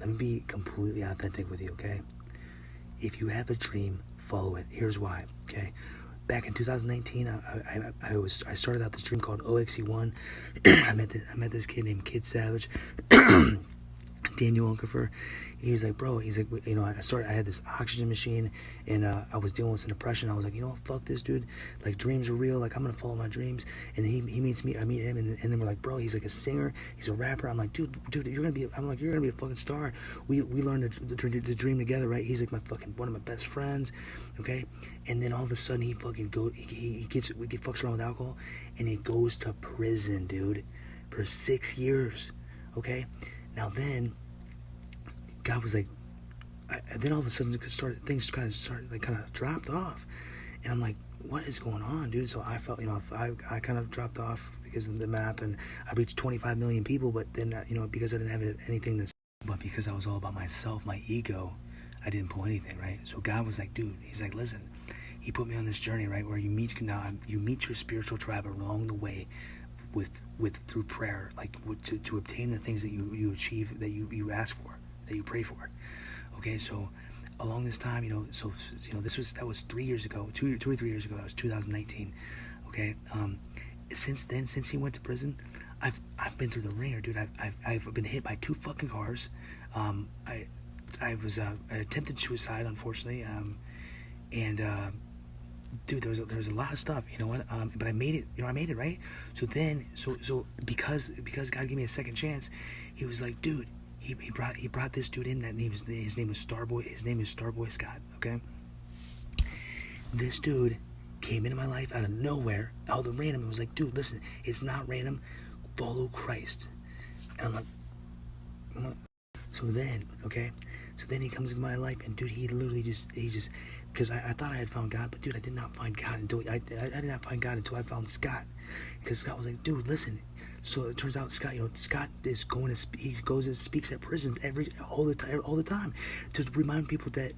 let me be completely authentic with you, okay? If you have a dream, follow it. Here's why, okay? Back in 2019, I started out this dream called OXE1. I met this kid named Kid Savage, Daniel Unkerfer. He was like, bro, he's like, I had this oxygen machine, and I was dealing with some depression. I was like, you know what, fuck this, dude. Like, dreams are real. Like, I'm gonna follow my dreams. And he meets me. I meet him, and then we're like, bro, he's like a singer. He's a rapper. I'm like, dude, you're gonna be a fucking star. We learned the dream together, right? He's like one of my best friends, okay? And then all of a sudden, he fucks around with alcohol, and he goes to prison, dude, for 6 years, okay? Now then, God was like, then all of a sudden things kind of dropped off, and I'm like, what is going on, dude? So I felt, I kind of dropped off because of the map, and I reached 25 million people, but then, because I didn't have anything to say, but because I was all about myself, my ego, I didn't pull anything, right? So God was like, dude, he's like, listen, he put me on this journey, right, where you meet your spiritual tribe along the way, through prayer, like to obtain the things that you achieve, that you ask for, that you pray for. Okay, so along this time, that was 3 years ago, 2 or 3 years ago. That was 2019. Okay, since then, since he went to prison, I've been through the ringer, dude. I've been hit by 2 fucking cars. I attempted suicide, unfortunately, and dude, there was a lot of stuff, you know what? But I made it, I made it, right? So then, so because God gave me a second chance, he was like, dude, he brought this dude in. His name was Starboy. His name is Starboy Scott. Okay. This dude came into my life out of nowhere, out of the random. It was like, dude, listen, it's not random. Follow Christ. And I'm like, so then, okay. So then he comes into my life, and dude, he literally just, because I thought I had found God, but dude, I did not find God until I did not find God until I found Scott, because Scott was like, dude, listen. So it turns out Scott is he goes and speaks at prisons all the time to remind people that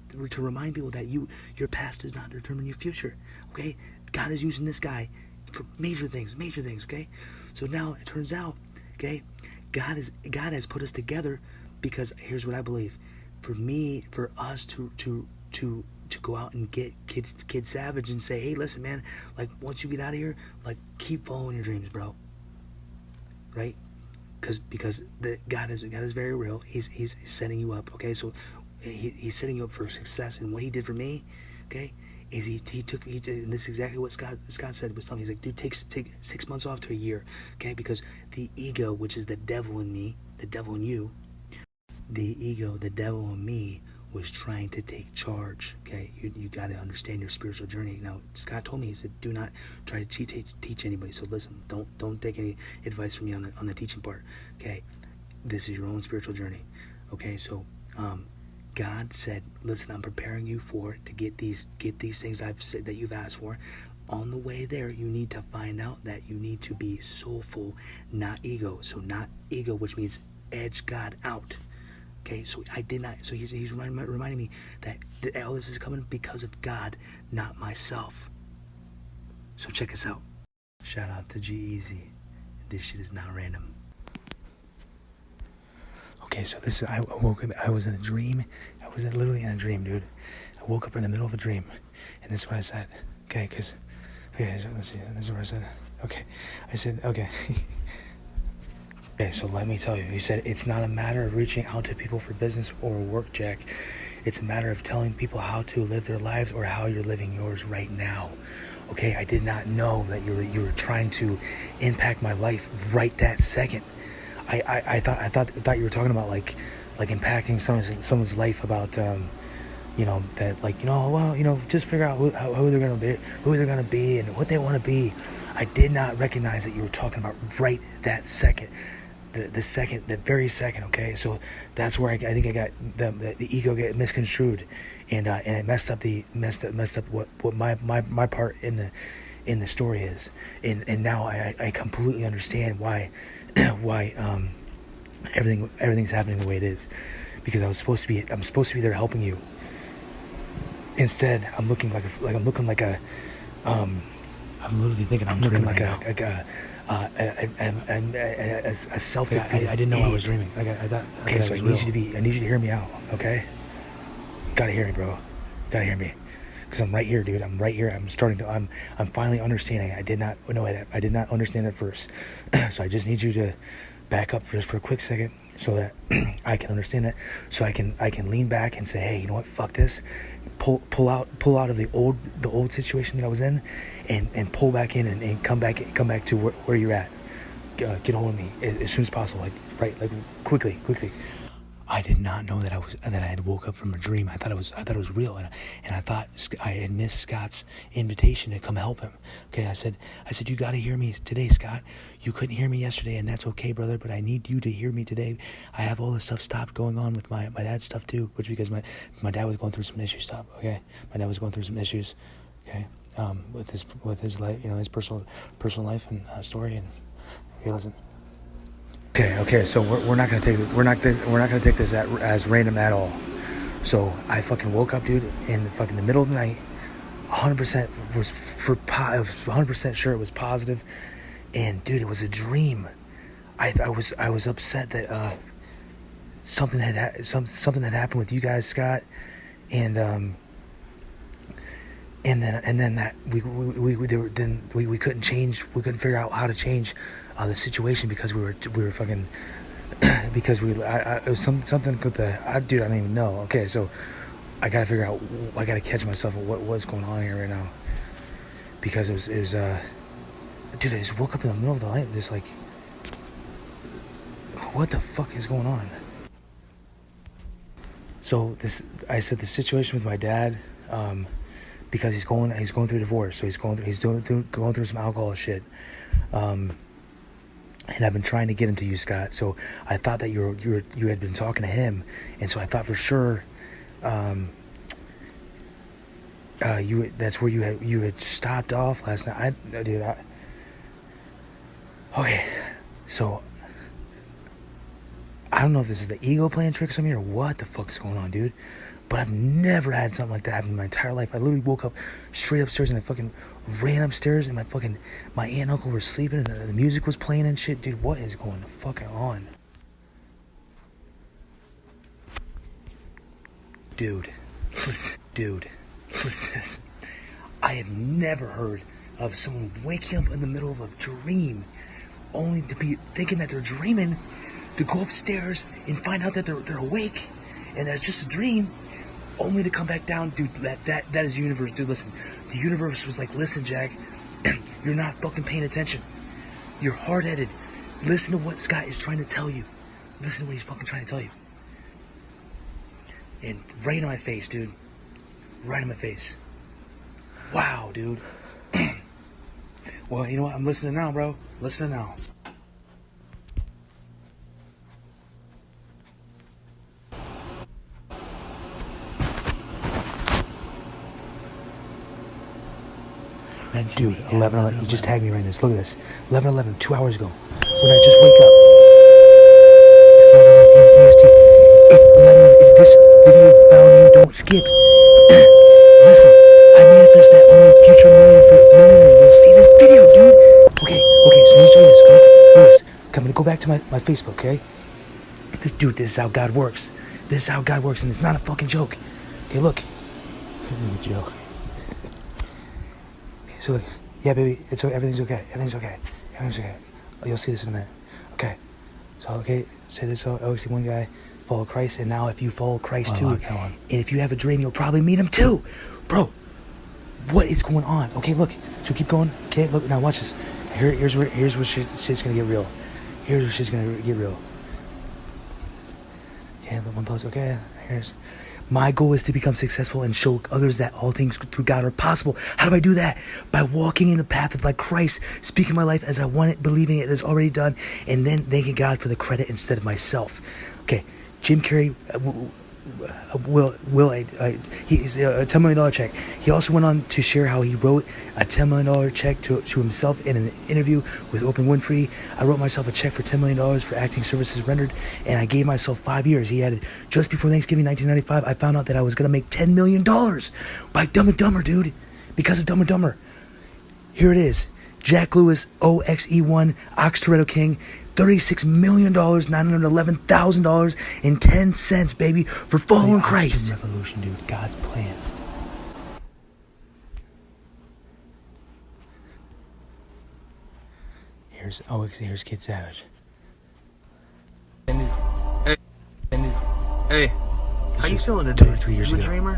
your past does not determine your future. Okay, God is using this guy for major things. Okay, so now it turns out, okay, God has put us together, because here's what I believe. For us to go out and get Kid Savage and say, hey, listen, man, like, once you get out of here, like, keep following your dreams, bro. Right? Because God is very real. He's setting you up. Okay, so he's setting you up for success. And what he did for me, okay, is he did, and this is exactly what Scott said. Was telling me, he's like, dude, take 6 months off to a year, okay, because the ego, which is the devil in me, the devil in you, the ego, the devil in me, was trying to take charge. Okay, you got to understand your spiritual journey. Now, Scott told me, he said, do not try to teach anybody. So listen, don't take any advice from me on the teaching part. Okay, this is your own spiritual journey. Okay, so God said, listen, I'm preparing you to get these things I've said that you've asked for. On the way there, you need to find out that you need to be soulful, not ego. So not ego, which means edge God out. Okay, so I did not. So he's reminding me that all this is coming because of God, not myself. So check us out. Shout out to G-Eazy. This shit is not random. Okay, so I woke up. I was in a dream. I was literally in a dream, dude. I woke up in the middle of a dream, and this is what I said. Okay, so let's see. This is what I said. Okay, I said, okay. Okay, so let me tell you, he said, it's not a matter of reaching out to people for business or work, Jack. It's a matter of telling people how to live their lives or how you're living yours right now. Okay, I did not know that you were trying to impact my life right that second. I thought you were talking about like impacting someone's life, about that, like, just figure out who they're gonna be and what they want to be. I did not recognize that you were talking about right that second. The very second, okay? So that's where I think I got the ego get misconstrued, and it messed up what my part in the story is, and now I completely understand why everything's happening the way it is, because I'm supposed to be there helping you. Instead, I'm looking like I'm literally thinking I'm looking like a self. I didn't know I was dreaming. Like I thought. Okay, so I need you to hear me out. Okay, you gotta hear me, bro. You gotta hear me, because I'm right here, dude. I'm right here. I'm finally understanding. I did not understand at first. So I just need you to back up just for a quick second, so that I can understand that. So I can lean back and say, hey, you know what? Fuck this. Pull out of the old situation that I was in, and pull back in and come back to where you're at. Get hold of me as soon as possible, like quickly. I did not know that I had woke up from a dream. I thought it was real, and I thought I had missed Scott's invitation to come help him. Okay, I said you got to hear me today, Scott. You couldn't hear me yesterday, and that's okay, brother. But I need you to hear me today. I have all this stuff stopped going on with my dad's stuff too, which because my dad was going through some issues. Okay, my dad was going through some issues. Okay, with his life, his personal life and story. And okay, listen. Okay. So we're not gonna take take this as random at all. So I fucking woke up, dude, in the middle of the night. 100% was 100% sure it was positive, and dude, it was a dream. I was upset that something had happened with you guys, Scott, and then that we couldn't change. We couldn't figure out how to change the situation because we were fucking because it was something with dude, I don't even know. Okay, so I gotta figure out. I gotta catch myself on what's going on here right now, because it was dude, I just woke up in the middle of the night. Just like, what the fuck is going on? So I said the situation with my dad. Because he's going through a divorce, so he's going through some alcohol shit, and I've been trying to get him to you, Scott. So I thought that you had been talking to him, and so I thought for sure, that's where you had stopped off last night. Okay, so I don't know if this is the ego playing tricks on me or what the fuck is going on, dude. But I've never had something like that happen in my entire life. I literally woke up straight upstairs and I fucking ran upstairs and my aunt and uncle were sleeping and the music was playing and shit. Dude, what is going fucking on? Dude, listen to this. I have never heard of someone waking up in the middle of a dream only to be thinking that they're dreaming, to go upstairs and find out that they're awake and that it's just a dream, only to come back down. Dude, that is the universe. Dude, listen, the universe was like, listen, Jack, you're not fucking paying attention. You're hard-headed. Listen to what Scott is trying to tell you. Listen to what he's fucking trying to tell you. And right in my face, dude. Right in my face. Wow, dude. Well, you know what? I'm listening now, bro. Listening now. Dude, 11:11. He just tagged me right in this. Look at this. 11:11, 2 hours ago. When I just wake up. 11:11 p.m. EST. If this video found you, don't skip. Listen, I manifest that only future millionaires will see this video, dude. Okay, so let me show you this, okay? Look at this. Okay, I'm gonna go back to my Facebook, okay? This is how God works. This is how God works, and it's not a fucking joke. Okay, look. It's a joke. So, yeah, baby, everything's okay. Everything's okay. Oh, you'll see this in a minute. Okay. So, say this, one guy, follow Christ, and now if you follow Christ too, and if you have a dream, you'll probably meet him too. Bro, what is going on? Okay, look. So keep going. Okay, look, now watch this. Here's where shit's gonna get real. Here's where shit's gonna get real. Okay, look, one post. Okay, here's... My goal is to become successful and show others that all things through God are possible. How do I do that? By walking in the path of like Christ, speaking my life as I want it, believing it is already done, and then thanking God for the credit instead of myself. Okay, Jim Carrey he's a $10 million check. He also went on to share how he wrote a $10 million check to himself in an interview with Oprah Winfrey. I wrote myself a check for $10 million for acting services rendered, and I gave myself 5 years. He added, just before Thanksgiving 1995, I found out that I was going to make $10 million by Dumb and Dumber, dude, because of Dumb and Dumber. Here it is. Jack Lewis OXE1 Ox Toretto King, $36 million, $911,000 and 10 cents, baby, for following Christ. Revolution, dude. God's plan. Here's Kid Savage. Hey, how you feeling today? 2 or 3 years you a ago. dreamer?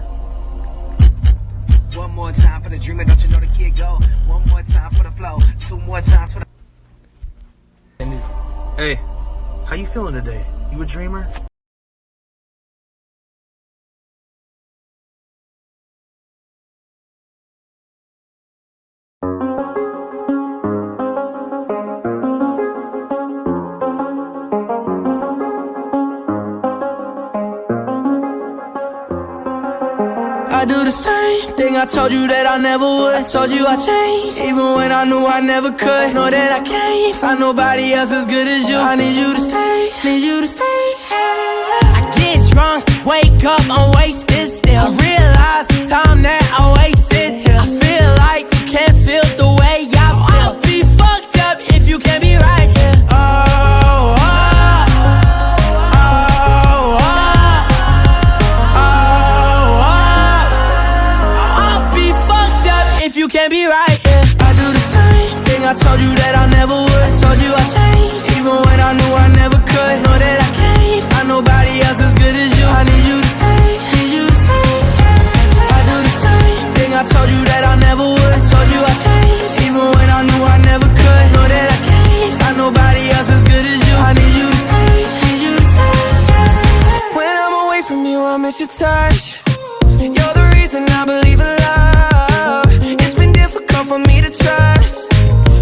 One more time for the dreamer, don't you know the kid go? One more time for the flow, 2 more times for the... Hey, how you feeling today? You a dreamer? I do the same thing I told you that I never would. I told you I changed, even when I knew I never could. Know that I can't find nobody else as good as you. I need you to stay, need you to stay. I get drunk, wake up, I'm wasted still. I realize the time that I wasted here. I feel like you can't feel the way I feel. I'll be fucked up if you can't be right here. Oh, oh. You can't be right, yeah. I do the same thing I told you that I never would. I told you I changed, even when I knew I never could. Know that I can't find nobody else as good as you. I need you to stay, need you to stay. I do the same thing I told you that I never would. I told you I changed, even when I knew I never could. Know that I can't find nobody else as good as you. I need you to stay, need you to stay. When I'm away from you, I miss your touch. You're the reason I believe in love. For me to trust,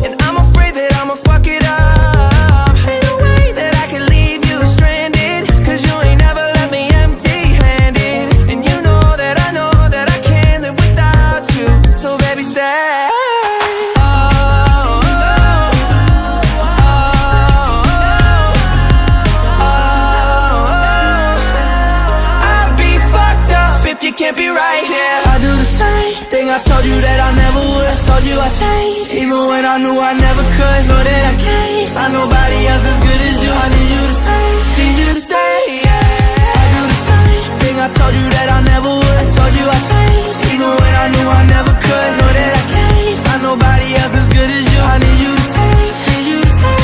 and I'm afraid that I'ma fuck it up. Ain't no way that I can leave you stranded, cause you ain't never left me empty-handed. And you know that I can't live without you. So baby, stay. I'd be fucked up if you can't be right here. I do the same thing I told you that I never would. I told you I changed, even when I knew I never could. Know that I can't find nobody else as good as you. I need you to stay, need you to stay, yeah. I do the same thing I told you that I never would. I told you I changed, even when I knew I never could. Know that I can't find nobody else as good as you. I need you to stay, need you to stay,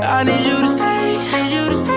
I need you to stay, need you to stay.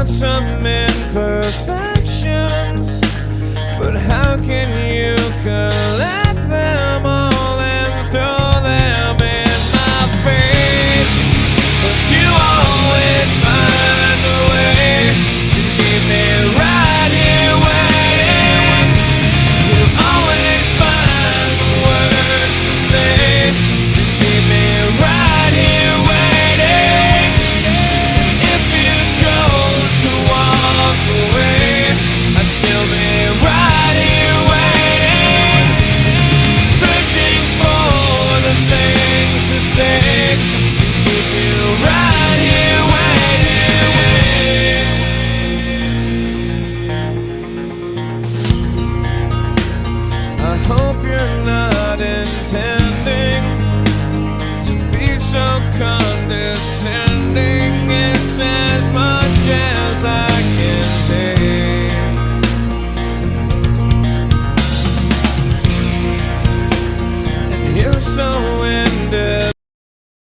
Some imperfections, but how can you collect them all and throw them in my face? But you always find a way to keep me right here waiting. You always find the words to say to keep me right here waiting. If you chose to walk away, I'd still be right here waiting, searching for the things to say to keep you right here waiting. I hope you're not intending to be so condescending. It's